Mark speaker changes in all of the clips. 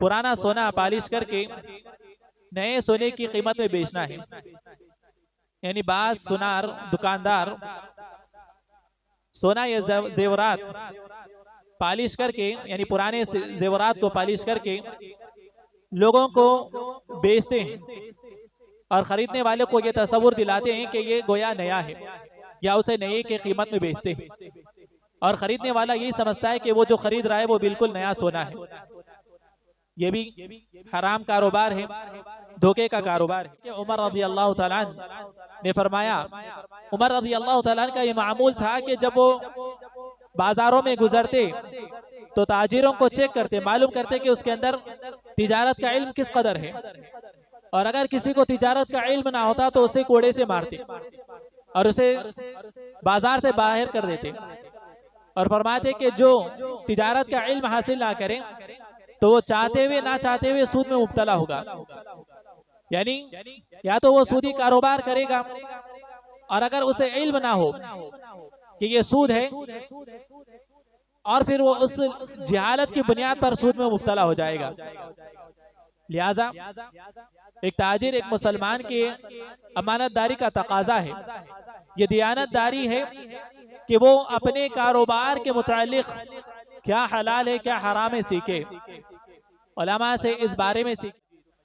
Speaker 1: पुराना सोना पालिश करके नए सोने की कीमत में बेचना है। यानी बाज सुनार दुकानदार सोना या जेवरात पालिश करके यानी पुराने जेवरात को पालिश करके लोगों को बेचते हैं और खरीदने वाले को ये तस्वुर दिलाते हैं कि ये गोया नया है या उसे नए के कीमत में बेचते हैं और खरीदने वाला यही समझता है कि वो जो खरीद रहा है वो बिल्कुल नया सोना है। ये भी हराम कारोबार है, धोखे का कारोबार है। उमर रज़ी अल्लाह तआला ने फरमाया, उमर रज़ी अल्लाह तआला का ये मामूल था कि जब वो बाजारों में गुजरते तो ताजिरों को चेक करते, मालूम करते कि उसके अंदर तिजारत का इल्म किस कदर है, और अगर किसी को तिजारत का इल्म ना होता तो उसे कोड़े से मारते और उसे बाजार से बाहर कर देते और फरमाते कि जो तिजारत का इल्म हासिल ना करे तो वो चाहते हुए ना चाहते हुए सूद में मुब्तला होगा। यानी या तो वो सूदी कारोबार करेगा और अगर उसे इल्म ना हो कि ये सूद है और फिर वो उस जहालत की बुनियाद पर सूद में मुब्तला हो जाएगा। लिहाजा एक ताजिर, एक मुसलमान की अमानतदारी का तकाजा है, ये दियानतदारी है कि वो अपने कारोबार के मुतालिक क्या हलाल है क्या हराम है सीखे, उलमा से इस बारे में सीखे।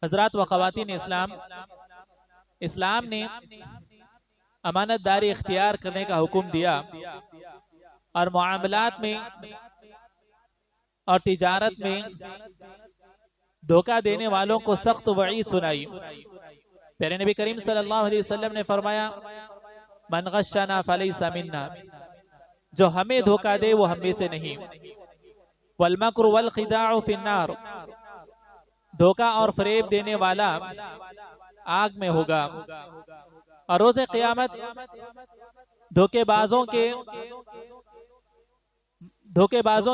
Speaker 1: हजरात व ख़वातीन इस्लाम, इस्लाम ने अमानतदारी इख्तियार करने का हुक्म दिया और मुआमलात में और तिजारत में धोखा देने वालों को सख्त वईद सुनाई। प्यारे नबी करीम सल्लल्लाहु अलैहि वसल्लम ने फरमाया, मन गश्शना फलैसा मिन्ना, जो हमें धोखा दे वो हमें से नहीं। वल मक्र वल खिदाउ फिन्नार, धोखा और फरेब देने वाला आग में होगा। और रोज़े क़यामत धोखेबाजों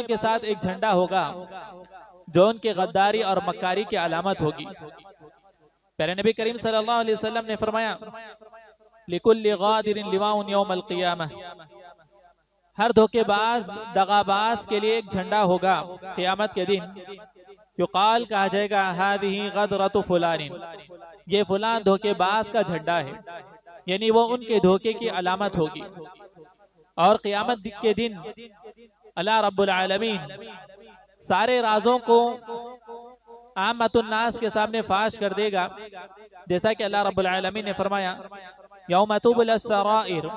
Speaker 1: के साथ एक झंडा होगा जो उनके गद्दारी और मक्कारी की अलामत होगी। प्यारे नबी करीम सल्लल्लाहु अलैहि वसल्लम ने फरमाया, लिकुल्लि गादिरिन लिवाउन यौमल क़ियामह, हर धोखेबाज दगाबाज के लिए एक झंडा होगा क़यामत के दिन। युकाल, कहा जाएगा, हादिही गदरतु फुलानिन, ये फुलान धोखेबाज का झंडा है, यानी वो उनके धोखे की अलामत होगी। और क़यामत के दिन अल्लाह रब्बुल आलमीन सारे राजों को आमतुन नास के सामने फाश कर देगा, जैसा कि अल्लाह रब्बुल आलमीन ने फरमाया, यौम तुबलस सराइर,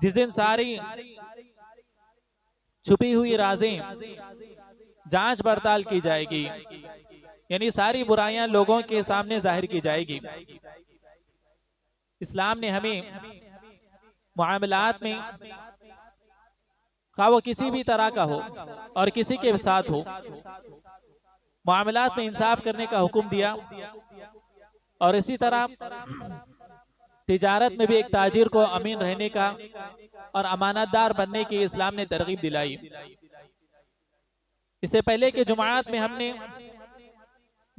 Speaker 1: जिस दिन सारी छुपी हुई राजें जांच पड़ताल की जाएगी, यानी सारी बुराइयां लोगों के सामने जाहिर की जाएगी। इस्लाम ने हमें मुआमलात में, खा वो किसी भी तरह का हो और किसी के साथ हो, मामलात में इंसाफ करने का हुक्म दिया। और इसी तरह तिजारत में भी एक ताजिर को अमीन रहने का और अमानतदार बनने की इस्लाम ने तरगीब दिलाई। इससे पहले के जुमात में हमने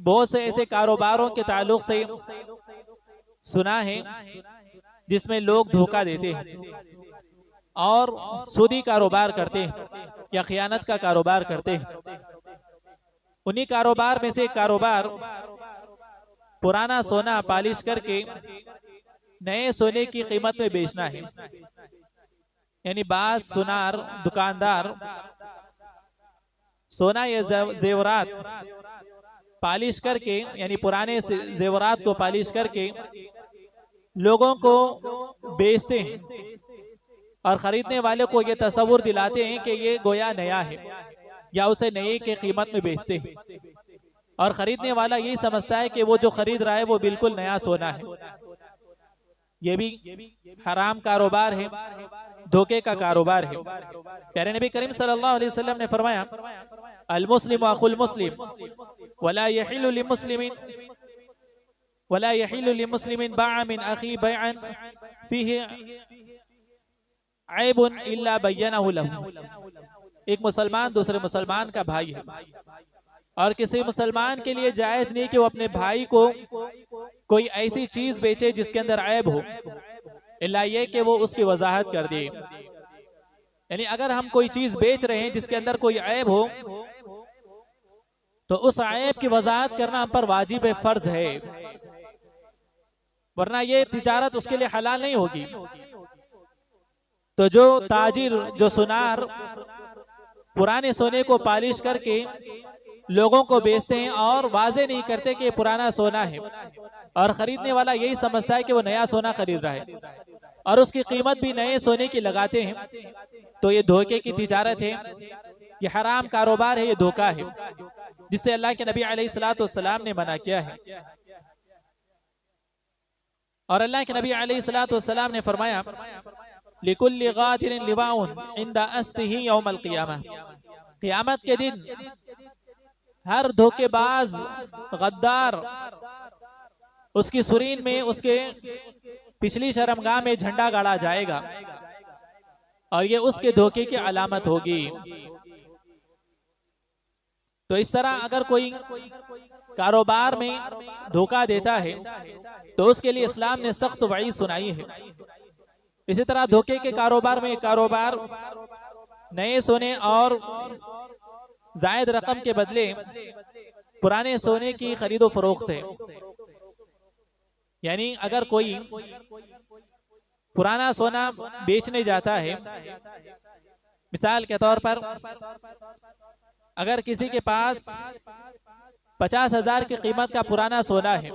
Speaker 1: बहुत से ऐसे कारोबारों के ताल्लुक से सुना है जिसमें लोग धोखा देते हैं और सूदी कारोबार करते हैं या खियानत का कारोबार करते हैं। उन्हीं कारोबार में से एक कारोबार पुराना सोना पालिश करके नए सोने की कीमत में बेचना है। यानी बाज सुनार दुकानदार सोना या जेवरात पालिश करके यानी पुराने जेवरात को पालिश करके लोगों को बेचते हैं और खरीदने वाले को ये तस्वुर दिलाते हैं कि ये गोया नया है या उसे नए के कीमत में बेचते हैं और खरीदने वाला यही समझता है कि वो जो खरीद रहा है वो बिल्कुल नया सोना है। ये भी हराम कारोबार है, धोखे का कारोबार है। प्यारे नबी करीम सल्लल्लाहु अलैहि वसल्लम ने फरमाया, अल मुस्लिम अखुल मुस्लिम वला यहिल्लु लिमुस्लिमिन, वला यहिल्लु लिमुस्लिमिन बाअ मिन अखी बैअन फीही ऐबुन इल्ला बय्यनहु लहू। एक मुसलमान दूसरे मुसलमान का भाई है और किसी मुसलमान के लिए जायज नहीं कि वो अपने भाई को कोई ऐसी चीज बेचे जिसके अंदर ऐब हो, इल्ला ये कि वो उसकी वजाहत कर दे। यानी अगर हम कोई चीज बेच रहे हैं जिसके अंदर कोई ऐब हो तो उस ऐब की वजाहत करना हम पर वाजिब फर्ज है, वरना ये तिजारत उसके लिए हलाल नहीं होगी। तो जो ताजिर, जो सुनार पुराने सोने को पॉलिश करके लोगों को बेचते हैं और वाजे नहीं करते कि पुराना सोना है, और खरीदने वाला यही समझता है कि वो नया सोना खरीद रहा है और उसकी कीमत भी नए सोने की लगाते हैं, तो ये धोखे की तिजारत है, ये हराम कारोबार है, ये धोखा है जिससे अल्लाह के नबी अलैहिस्सलातु वस्सलाम ने मना किया है। और अल्लाह के नबी अलैहिस्सलातु वस्सलाम ने फरमाया लिकुल्लि गादिरिन लिवाउन इंदा अस्तिही यौमल क़ियामह, क़ियामत के दिन हर धोखेबाज गद्दार उसकी सुरीन में, उसके पिछली शर्मगाह में झंडा गाड़ा जाएगा और ये उसके धोखे की अलामत होगी। तो इस तरह अगर कोई कारोबार में धोखा देता है तो उसके लिए इस्लाम ने सख्त वईद सुनाई है। इसी तरह धोखे के कारोबार में कारोबार नए सोने और जायद रकम के बदले पुराने सोने की खरीदो फरोख्त है। यानी अगर कोई पुराना सोना बेचने जाता है, मिसाल के तौर पर अगर किसी के पास 50,000 की कीमत का पुराना सोना है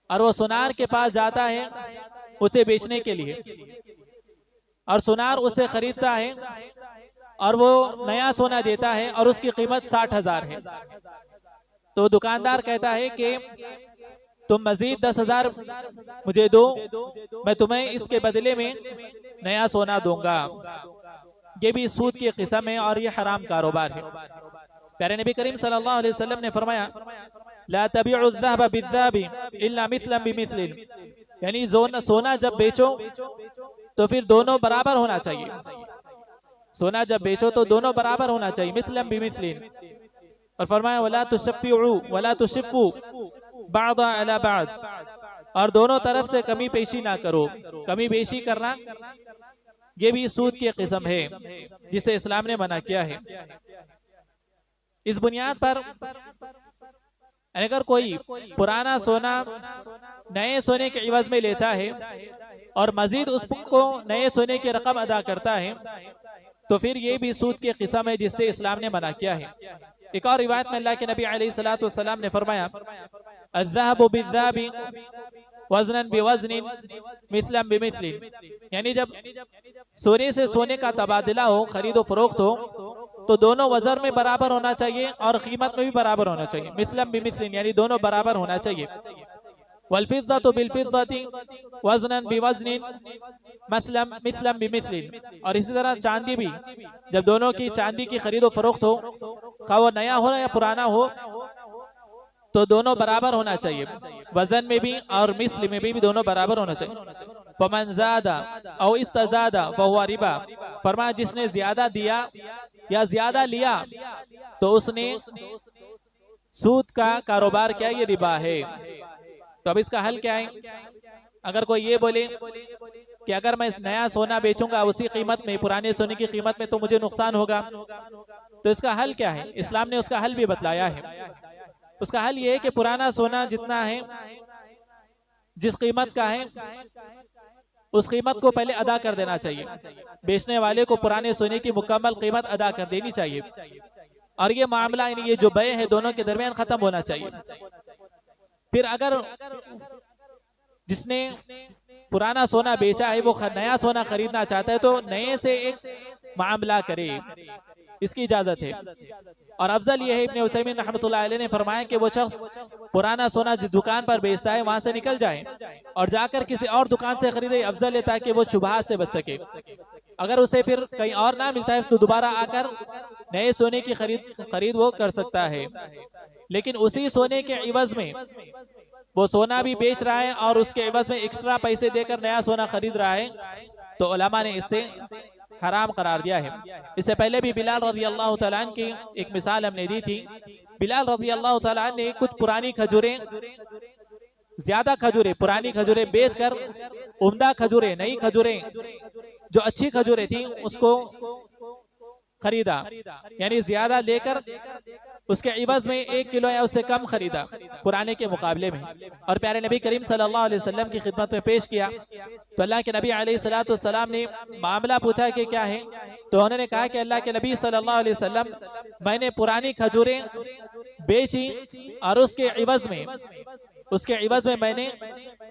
Speaker 1: और वो सुनार के पास जाता है उसे बेचने के लिए, और सुनार उससे खरीदता है और वो नया सोना देता है और उसकी कीमत 60,000 है, तो दुकानदार कहता है कि तुम मजीद 10,000 मुझे दो, मैं तुम्हें इसके बदले में नया सोना दूंगा। ये भी सूद की किस्म है और ये हराम कारोबार है। प्यारे नबी करीम सल्लल्लाहु अलैहि वसल्लम ने फरमाया ला तबीउ ज़हब बिज़्ज़हबी इल्ला मिस्लन बिमिस्लिन, यानी सोना जब बेचो तो फिर दोनों बराबर होना चाहिए। सोना जब बेचो तो दोनों बराबर होना चाहिए, मिस्लन बिमिस्लिन। और फरमाया वला तुशफ़िउ वला तुशिफ़ु बाद अला बाद, और दोनों तरफ से कमी पेशी ना करो। कमी पेशी करना ये भी सूद की किस्म है जिसे इस्लाम ने मना किया है। इस बुनियाद पर अगर कोई पुराना सोना नए सोने के इवज में लेता है और मजीद उसको नए सोने की रकम अदा करता है तो फिर ये भी सूद की किस्म है जिससे इस्लाम ने मना किया है। एक और रिवायत में अल्लाह के नबी अलैहिस्सलातु वस्सलाम ने फरमाया अज़्ज़हबु बिज़्ज़हबी वज़नन बिवज़निन मिस्लन बिमिस्लिन, यानी जब सोने से सोने का तबादला हो, खरीदो फरोख्त हो, तो दोनों वजन में बराबर होना चाहिए और कीमत में भी बराबर होना चाहिए, मिस्लन बिमिस्लिन, यानी दोनों बराबर होना चाहिए। वल फिज़्ज़तु बिल फिज़्ज़ति वज़नन बिवज़निन मिस्लन बिमिस्लिन, और इसी तरह चांदी भी जब दोनों की चांदी की खरीदो फरोख्त हो, खा वो नया हो या पुराना हो, तो दोनों बराबर होना चाहिए, वजन में भी और मिस्ल में भी दोनों बराबर होना चाहिए। फमन ज़ादा औ इस्तज़ादा फहुवा रिबा, फरमाया जिसने ज्यादा दिया या ज्यादा लिया तो उसने सूद का कारोबार किया, ये रिबा है। तो अब इसका हल क्या है? अगर कोई ये बोले कि अगर मैं नया सोना बेचूंगा उसी कीमत में, पुराने सोने की कीमत में, तो मुझे नुकसान होगा, तो इसका हल क्या है? इस्लाम ने उसका हल भी बतलाया है। उसका हल ये है कि पुराना सोना जितना है, जिस कीमत का है, उस कीमत को पहले अदा कर देना चाहिए। बेचने वाले को पुराने सोने की मुकम्मल कीमत अदा कर देनी चाहिए और ये मामला, यानी ये जो बय है, दोनों के दरमियान खत्म होना चाहिए। फिर अगर जिसने पुराना सोना बेचा है वो नया सोना खरीदना चाहता है तो नए से एक मामला करे, इसकी इजाजत है। और अफजल ये है, इब्ने उसैमीन रहमतुल्लाह अलैह ने फरमाया कि वो शख्स पुराना सोना जिस दुकान पर बेचता है वहां से निकल जाए और जाकर किसी और दुकान से खरीदे, अफजल है, ताकि वो शुबहात से बच सके। अगर उसे फिर कहीं और ना मिलता है तो दोबारा आकर नए सोने की खरीद वो कर सकता है, लेकिन उसी सोने के इवज में वो सोना भी बेच रहा है और उसके एवज में एक्स्ट्रा पैसे देकर नया सोना खरीद रहा है, तो उलमा ने इससे हराम करार दिया है। इससे पहले भी बिलाल रज़ी अल्लाह तआला अन्हु की एक मिसाल हमने दी थी। बिलाल रज़ी अल्लाह तआला अन्हु ने कुछ पुरानी खजूरें, ज्यादा खजूरें, पुरानी खजूरें बेचकर उम्दा खजूरें, नई खजूरें जो अच्छी खजूरें थी उसको खरीदा, यानी ज्यादा लेकर उसके इवज में 1 किलो या उससे कम खरीदा पुराने के मुकाबले में, और प्यारे नबी करीम सल्लल्लाहु अलैहि वसल्लम की खिदमत में पेश किया। तो अल्लाह के नबी अलैहिस्सलातु वस्सलाम ने मामला पूछा कि क्या है, तो उन्होंने कहा कि अल्लाह के नबी सल्लल्लाहु अलैहि वसल्लम, मैंने पुरानी खजूरें बेची और उसके इवज में मैंने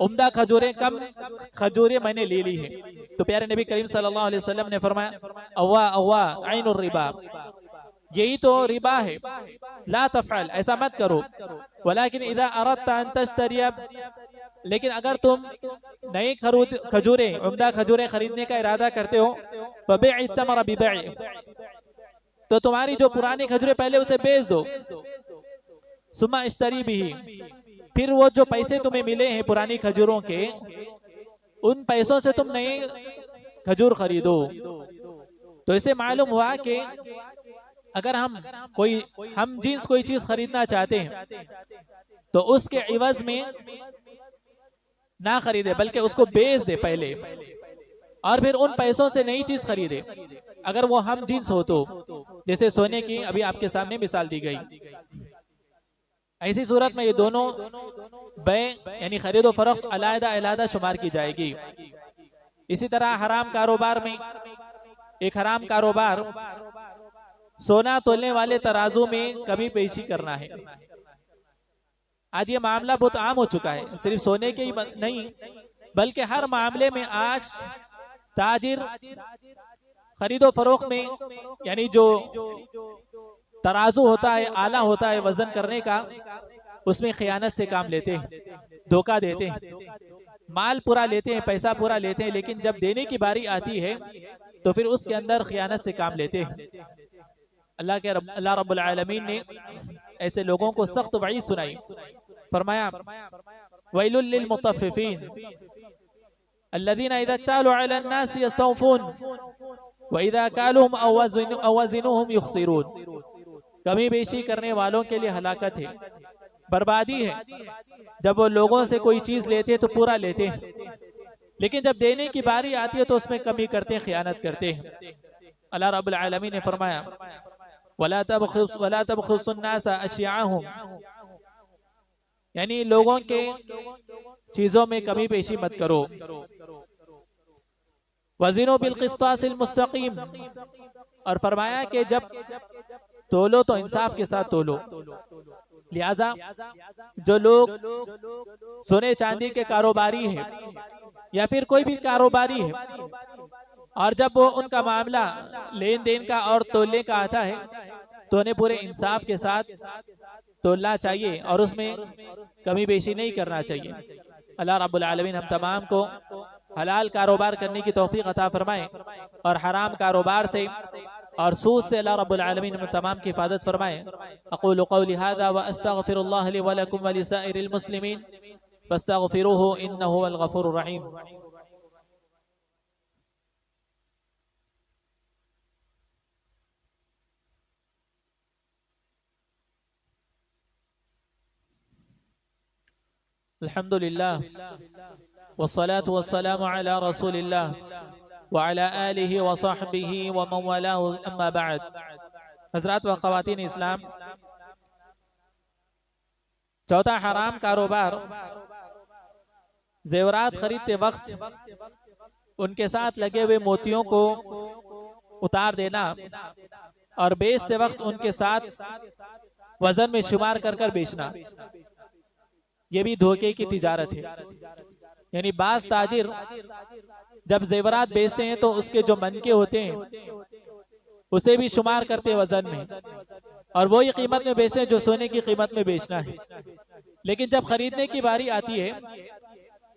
Speaker 1: उम्दा खजूरें, कम खजूरें मैंने ले ली है। तो प्यारे नबी करीम सल्लल्लाहु अलैहि वसल्लम ने फरमाया, अव्वा अव्वा ऐनुर रिबा, यही तो रिबा है, ला तफअल, ऐसा मत करो। वलाकिन इदा अरदता अन तश्तरिया, लेकिन अगर तुम नई खजूरें, उम्दा खजूरें खरीदने का इरादा करते हो, फबीअ तमर बिबैअ, तो तुम्हारी जो पुरानी खजूरें पहले उसे बेच दो, सुम्मा इश्तरी बिही, फिर वो जो पैसे तुम्हें मिले हैं पुरानी खजूरों के, उन पैसों से तुम नई खजूर खरीदो। तो इसे मालूम हुआ कि अगर हम जींस कोई चीज खरीदना चाहते हैं तो उसके इवज में ना खरीदे, बल्कि उसको बेच दे पहले और फिर उन पैसों से नई चीज खरीदे। अगर वो हम जींस हो तो, जैसे सोने की अभी आपके सामने मिसाल दी गई, ऐसी सूरत में ये दोनों बै यानी खरीदो फरोख्त अलग अलग शुमार की जाएगी। इसी तरह हराम कारोबार में एक हराम कारोबार सोना तोलने वाले तराजू में कभी पेशी करना है। आज ये मामला बहुत आम हो चुका है, सिर्फ सोने के ही नहीं बल्कि हर मामले में आज ताजिर खरीदो फरोख्त में, यानी जो तराजू होता है, आला होता है वजन करने का, उसमें खयानत से काम लेते हैं, धोखा देते हैं, माल पूरा लेते हैं, पैसा पूरा लेते हैं, लेकिन जब देने की बारी आती है तो फिर उसके अंदर खयानत से काम लेते हैं। अल्लाह रब्बुल आलमीन ने ऐसे लोगों को सख्त वईद सुनाई, फरमाया वैलुल लिल मुतफ्फिफीन अल्लज़ीना इज़ा इक्तालू अलन नास यस्तौफून व इज़ा कालूहुम अव वज़नुहुम युखसिरून। कमी बेशी करने वालों के लिए हलाकत है, बर्बादी है। जब वो लोगों से कोई चीज लेते हैं तो पूरा लेते हैं, लेकिन जब देने की बारी आती है तो उसमें कमी करते हैं, खयानत करते हैं। अल्लाह रब्बुल आलमीन ने फरमाया वला तबखुसुन्नास अशियाहुम, यानी लोगों के चीजों में कमी पेशी मत करो। वज़िनो बिल क़िस्तासिल मुस्तक़ीम, और फरमाया कि जब तोलो तो इंसाफ के साथ तोलो। लिहाजा जो लोग सोने चांदी के कारोबारी है या फिर कोई भी कारोबारी है, और जब वो उनका मामला लेन देन का और तोलने का आता है तो उन्हें पूरे इंसाफ के साथ तोलना चाहिए और उसमें कमी बेशी नहीं करना चाहिए। अल्लाह रब्बुल आलमीन हम तमाम को हलाल कारोबार करने की तौफीक अता फरमाए और हराम कारोबार से और सूद से अल्लाह रब्बुल आलमीन हम तमाम की हिफाजत फरमाए। अक़ूलु क़ौली हाज़ा व अस्तग़फ़िरुल्लाह लि व लकुम व लिसाइरिल मुस्लिमीन फस्तग़फ़िरूहु इन्नहु हुवल गफ़ूरुर रहीम। अल्हम्दुलिल्लाह वस्सलातु वस्सलामु अला रसूलिल्लाह व अला आलिहि व सहबिहि व मन वालाहु, अम्मा बाद। हज़रात व ख़वातीन इस्लाम, चौथा हराम कारोबार जेवरात खरीदते वक्त उनके साथ लगे हुए मोतियों को उतार देना और बेचते वक्त उनके साथ वजन में शुमार कर कर बेचना, ये भी धोखे की तिजारत है। यानी बाज ताजिर जब जेवरात बेचते हैं तो उसके जो मनके होते हैं उसे भी शुमार करते वजन में और वही कीमत में बेचते हैं जो सोने की कीमत में बेचना है। लेकिन जब खरीदने की बारी आती है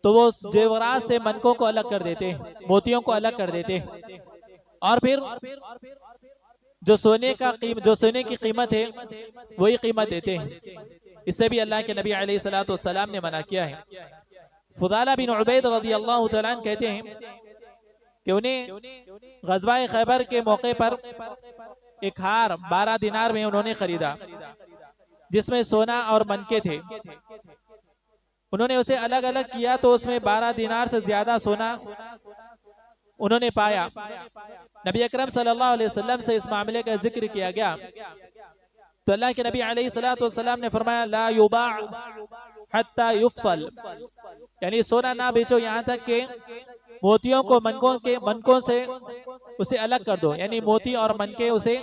Speaker 1: तो वो जेवरात से मनकों को अलग कर देते हैं, मोतियों को अलग कर देते हैं और फिर जो सोने की कीमत है वही कीमत देते हैं। इससे भी अल्लाह के नबी अलैहिस्सलातु वस्सलाम ने मना किया है। फुदाला बिन उबैद रज़ियल्लाहु तआला अन्हु कहते हैं कि उन्हें ग़ज़वा खैबर के मौके पर एक हार 12 दिनार में उन्होंने खरीदा, जिसमें सोना और मनके थे। उन्होंने उसे अलग अलग किया तो उसमें 12 दिनार से ज्यादा सोना उन्होंने पाया। नबी अकरम सल्लल्लाहु अलैहि वसल्लम से इस मामले का जिक्र किया गया तो अल्लाह के नबी अलैहिस्सलातु वस्सलाम ने फरमाया, ला युबा हत्ता युफसल, यानी सोना ना बेचो यहाँ तक कि मोतियों को मनकों से उसे अलग कर दो, यानी मोती और मनके उसे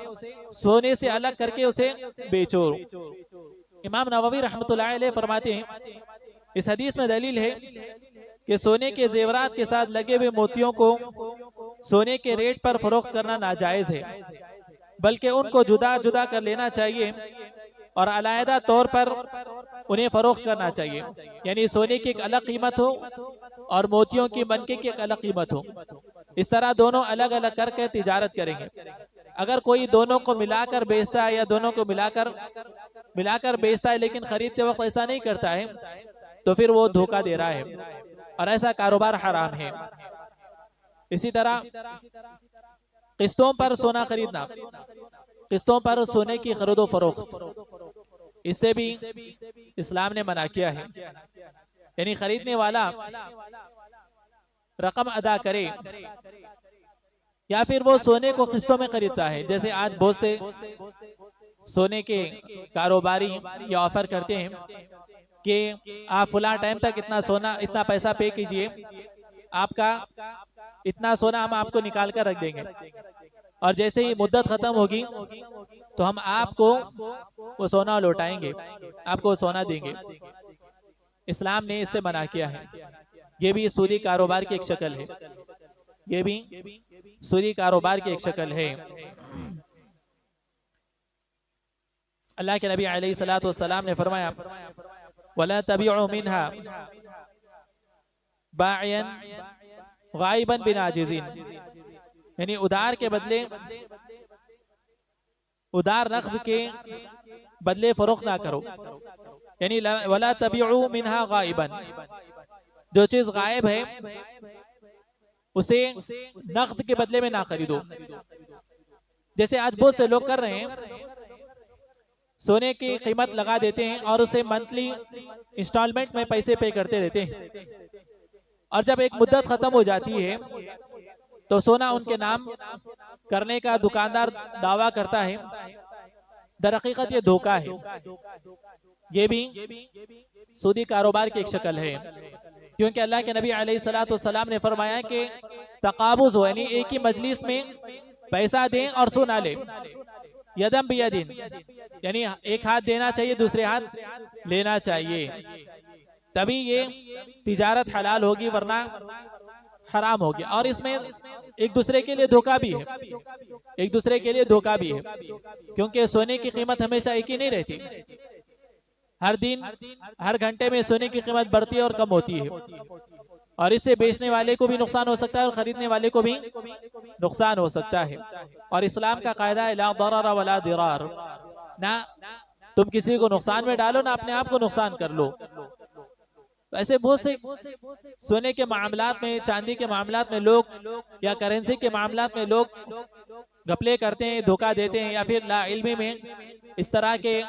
Speaker 1: सोने से अलग करके उसे बेचो। इमाम नववी रहमतुल्लाह अलैह फरमाते हैं, इस हदीस में दलील है कि सोने के जेवरात के साथ लगे हुए मोतियों को सोने के रेट पर फरोख्त करना नाजायज है, बल्कि उनको जुदा जुदा कर लेना चाहिए और अलग तौर पर उन्हें फरोख्त करना चाहिए, यानी सोने की एक अलग कीमत हो और मोतियों की मनके की एक अलग कीमत हो। इस तरह दोनों अलग अलग करके तिजारत करेंगे। अगर कोई दोनों को मिलाकर बेचता है या दोनों को मिलाकर बेचता है लेकिन खरीदते वक्त ऐसा नहीं करता है तो फिर वो धोखा दे रहा है और ऐसा कारोबार हराम है। इसी तरह किस्तों पर सोना खरीदना, किस्तों पर सोने की खरीदो फरोख्त, इससे भी इस्लाम ने मना किया है। यानी खरीदने वाला रकम अदा करे या फिर वो सोने को किस्तों में खरीदता है। जैसे आज बहुत से सोने के कारोबारी ये ऑफर करते हैं कि आप फुला टाइम तक इतना पैसा पे कीजिए, आपका इतना सोना हम आपको निकाल कर रख देंगे और जैसे ही मुद्दत खत्म होगी तो हम आपको वो सोना लौटाएंगे, आपको सोना देंगे। इस्लाम ने इससे मना किया है। ये भी सूदी कारोबार की एक शक्ल है, ये भी सूदी कारोबार की एक शक्ल है। अल्लाह के नबी अलैहिस्सलातु वस्सलाम ने फरमाया, वला तबिउ मिनहा बायन गायबन बिन आजिजिन, यानी उधार के बदले, उधार नक़द के बदले फरोख्त ना करो। यानी वला तबिउ मिनहा गायबन, जो चीज गायब है उसे नक़द के बदले में ना खरीदो। जैसे आज बहुत से लोग कर रहे हैं, सोने की कीमत लगा देते हैं और उसे मंथली इंस्टॉलमेंट में पैसे पे करते रहते हैं और जब एक मुद्दत खत्म हो जाती है तो सोना उनके नाम करने का दुकानदार दावा करता है, दर हकीकत ये धोखा है। ये भी सूदी कारोबार की एक शक्ल है, क्योंकि अल्लाह के नबी अलैहिस्सलातु वस्सलाम ने फरमाया कि तकाबुज हो, यानी एक ही मजलिस में पैसा दें और सोना ले, यदम बियदिन, यानी एक हाथ देना चाहिए दूसरे हाथ लेना चाहिए, तभी ये तिजारत हलाल होगी, वरना हराम होगी। और इसमें एक दूसरे के लिए धोखा भी है, एक दूसरे के लिए धोखा भी है, क्योंकि सोने की कीमत हमेशा एक ही नहीं रहती। हर दिन हर घंटे में सोने की कीमत बढ़ती है और कम होती है और इससे बेचने वाले को भी नुकसान हो सकता है और खरीदने वाले को भी नुकसान हो सकता है। और इस्लाम का कायदा है, ला दरर वला दिरार, ना तुम किसी को नुकसान में डालो ना अपने आप को नुकसान कर लो। तो ऐसे बहुत से सोने के मामलात में, चांदी के मामलात में लोग या करेंसी के मामलात में लोग घपले करते हैं, धोखा देते हैं या फिर ला इल्मी में इस तरह के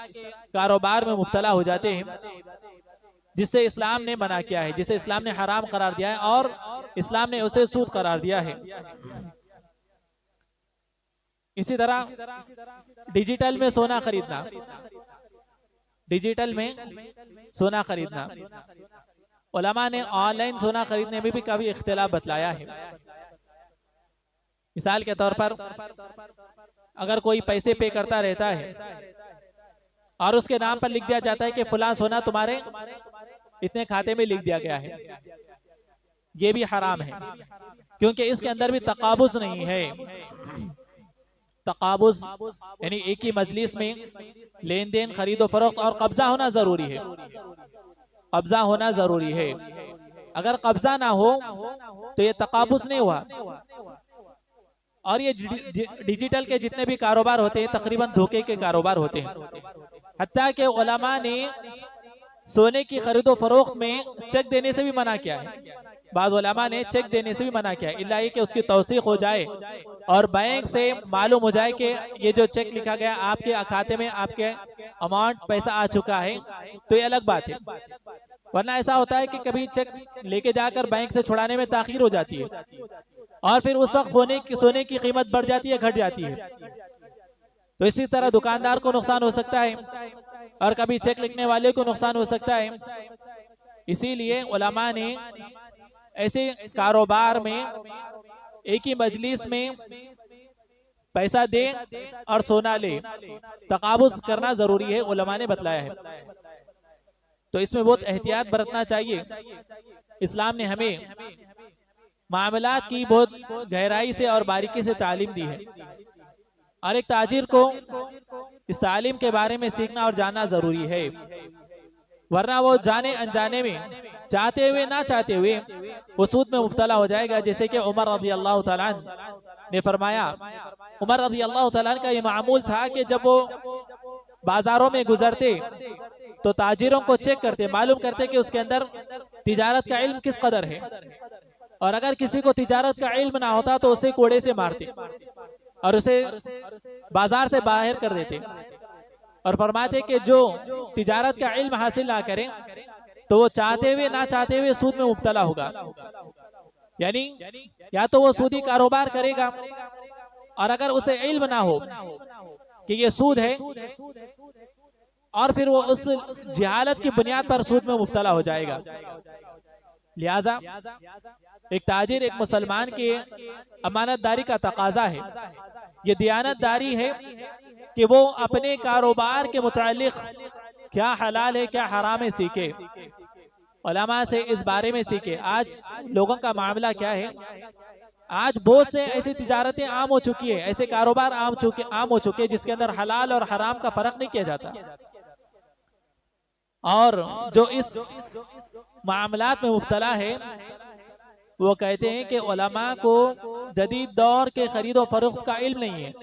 Speaker 1: कारोबार में मुब्तला हो जाते हैं, जिससे इस्लाम ने मना किया है, जिसे इस्लाम ने हराम करार दिया है और इस्लाम ने उसे सूद करार दिया है। इसी तरह डिजिटल में सोना खरीदना, डिजिटल में सोना खरीदना, उलमा ने ऑनलाइन सोना खरीदने में भी काफी इख्तिलाफ बतलाया है। मिसाल के तौर पर अगर कोई पैसे पे करता रहता है और उसके नाम पर लिख दिया जाता है कि फलां सोना तुम्हारे इतने खाते में लिख दिया गया है, ये भी हराम है, क्योंकि इसके अंदर भी तकाबुज नहीं है। तकाबुज यानी एक ही मजलिस में लेन देन, खरीदो फरोख्त और कब्जा होना जरूरी है, कब्जा होना जरूरी है। अगर कब्जा ना हो तो ये तकाबुज नहीं हुआ। और ये डिजिटल के जितने भी कारोबार होते हैं तकरीबन धोखे के कारोबार होते हैं। हत्ता के उलमा ने सोने की खरीदो फरोख्त में चेक देने से भी मना किया है। बाज़ उलमा ने चेक देने से भी मना किया है, इल्ला ये कि उसकी तौसीक हो जाए और बैंक से मालूम हो जाए कि ये जो चेक लिखा गया आपके खाते में आपके अमाउंट पैसा आ चुका है, तो ये अलग बात है। वरना ऐसा होता है कि कभी चेक लेके जाकर बैंक से छुड़ाने में ताखीर हो जाती है और फिर उस वक्त सोने की कीमत बढ़ जाती है, घट जाती है। तो इसी तरह दुकानदार को नुकसान हो सकता है और कभी चेक लिखने वाले को नुकसान हो सकता है। इसीलिए उलमा ने ऐसे कारोबार में एक ही मजलिस में पैसा दे और सोना ले, तकाबुज करना जरूरी है, उलमा ने बतलाया है। तो इसमें बहुत एहतियात बरतना चाहिए। इस्लाम ने हमें मामलात की बहुत गहराई से और बारीकी से तालीम दी है और एक ताजिर को इस तालीम के बारे में सीखना और जानना जरूरी है, वरना वो जाने अनजाने में, चाहते हुए ना चाहते हुए वो सूद में मुब्तला हो जाएगा। जैसे कि उमर रज़ी अल्लाह तआला ने फरमाया, उमर रज़ी अल्लाह तआला का ये मामूल था कि जब वो बाजारों में गुजरते तो ताजिरों को चेक करते, मालूम करते कि उसके अंदर तिजारत का इल्म किस कदर है, और अगर किसी को तिजारत का इल्म ना होता तो उसे कोड़े से मारते और उसे बाजार से बाहर कर देते और फरमाते कि जो तिजारत का इल्म हासिल ना करे तो वो चाहते हुए ना चाहते हुए सूद में मुब्तला होगा। यानी या तो वो सूदी कारोबार करेगा और अगर उसे इल्म ना हो कि ये सूद है और फिर वो उस जहालत की बुनियाद पर सूद में मुब्तला हो जाएगा। लिहाजा एक ताजिर, एक मुसलमान की अमानतदारी का तकाजा है, ये दियानतदारी है कि वो अपने कारोबार के मुतालिक क्या हलाल है क्या हराम है सीखे, उलमा से इस बारे में सीखे। आज लोगों का मामला क्या है, आज बहुत से ऐसी तिजारतें आम हो चुकी है, ऐसे कारोबार आम हो चुके हैं जिसके अंदर हलाल और हराम का फर्क नहीं किया जाता। और जो इस मामलात में मुब्तला है वो कहते हैं कि उलमा को जदीद दौर के खरीदो फरोख्त का इल्म नहीं है।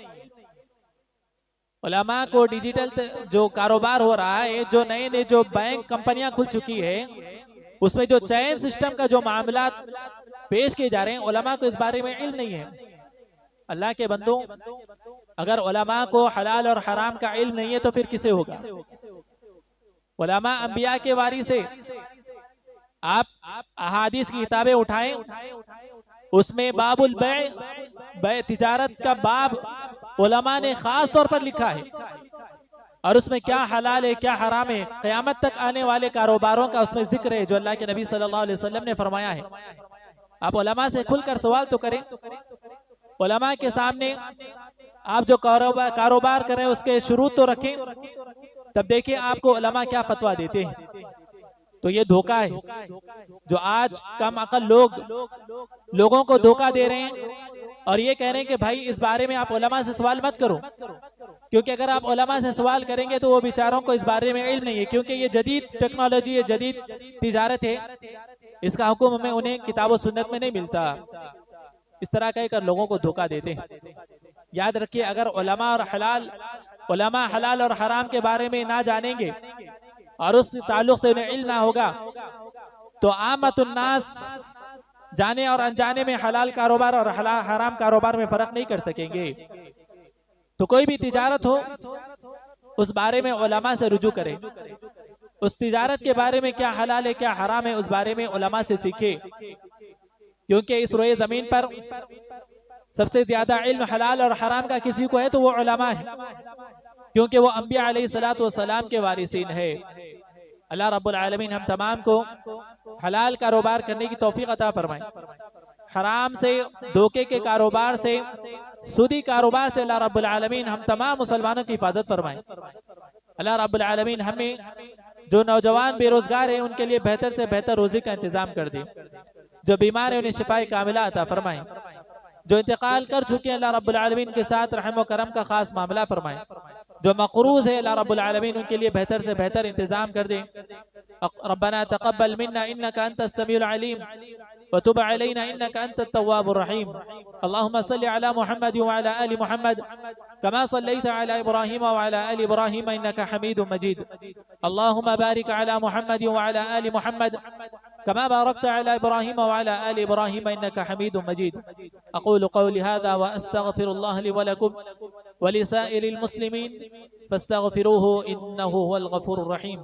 Speaker 1: उलमा को डिजिटल जो कारोबार हो रहा है, जो नए नए जो बैंक कंपनियां खुल चुकी है, उसमें जो चयन सिस्टम का जो मामला पेश किए जा रहे हैं, उलमा को इस बारे में इल्म नहीं है। अल्लाह के बंदो, अगर उलमा को हलाल और हराम का इल्म नहीं है तो फिर किसे होगा? उलमा अंबिया के वारिस है। आप अहादीस की किताबें उठाएं, उसमें बाबुल बै तिजारत का बाब उलमा ने खास तौर पर लिखा है और उसमें क्या हलाल है क्या हराम है, क़यामत तक आने वाले कारोबारों का उसमें जिक्र है जो अल्लाह के नबी सल्लल्लाहु अलैहि वसल्लम ने फरमाया है। आप उलमा से खुलकर सवाल तो करें, उलमा के सामने आप जो कारोबार कर रहे हैं उसके शुरूत तो रखें, तब देखिए आपको उलमा क्या फतवा देते हैं। तो ये धोखा है जो आज कम अकल लोगों को धोखा दे रहे हैं और ये कह रहे हैं कि भाई इस बारे में आप उलमा से सवाल मत करो, क्योंकि अगर आप उलमा से सवाल करेंगे तो वो बेचारों को इस बारे में इल्म नहीं है, क्योंकि ये जदीद टेक्नोलॉजी है, जदीद तिजारत है, इसका हुक्म हमें उन्हें किताब और सुन्नत में नहीं मिलता। इस तरह कहकर लोगों को धोखा देते हैं। याद रखिए, अगर उलमा हलाल और हराम के बारे में ना जानेंगे और उस ताल्लुक से उन्हें इल्म ना होगा तो आमतुन्नास जाने और अनजाने में हलाल कारोबार और हराम कारोबार में फर्क नहीं कर सकेंगे। तो कोई भी तिजारत हो उस बारे में उलमा से रुजू करे, उस तिजारत के बारे में क्या हलाल है क्या हराम है उस बारे में उलमा से सीखे, क्योंकि इस रोए जमीन पर सबसे ज्यादा इल्म हलाल और हराम का किसी को है तो वो उलमा है, क्योंकि वो अंबिया अलैहिस्सलातु वस्सलाम के वारिसीन है। अल्लाह रब्बुल आलमीन हम तमाम को हलाल कारोबार करने की तौफीक अता फरमाए, हराम से, धोखे के कारोबार से, सूदी कारोबार से अल्लाह रब्बुल आलमीन हम तमाम मुसलमानों की हिफाजत फरमाए। अल्लाह रब्बुल आलमीन हमें जो नौजवान बेरोजगार हैं उनके लिए बेहतर से बेहतर रोजी का इंतजाम कर दे, जो बीमार है उन्हें शिफाए कामिला अता फरमाए, जो इंतकाल कर चुके हैं अल्लाह रब्बुल आलमीन के साथ रहम व करम का खास मामला फरमाए, जो मक़रूज़ है अल्लाह रब्बुल आलमीन उनके लिए बेहतर से बेहतर इंतजाम कर दे। रब्बना तक़ब्बल मिन्ना इन्नका अंतस समीउल अलीम वतुब अलैना इन्नका अंतत तव्वाबुर रहीम। अल्लाहुम्मा सल्लि अला मुहम्मद व अला आलि मुहम्मद कमा सल्लैता अला इब्राहीम व अला आलि इब्राहीम इन्नका हमीदुम मजीद। अल्लाहुम्मा बारिक अला मुहम्मद व अला आलि मुहम्मद कमा बारकता अला इब्राहीम व अला आलि इब्राहीम इन्नका हमीदुम मजीद। अक़ूलु क़ौली हाज़ा व अस्तग़फिरुल्लाह लि व लकुम व लिसाइरिल मुस्लिमीन फस्तग़फिरूहु इन्नहु हुवल गफ़ूरुर रहीम।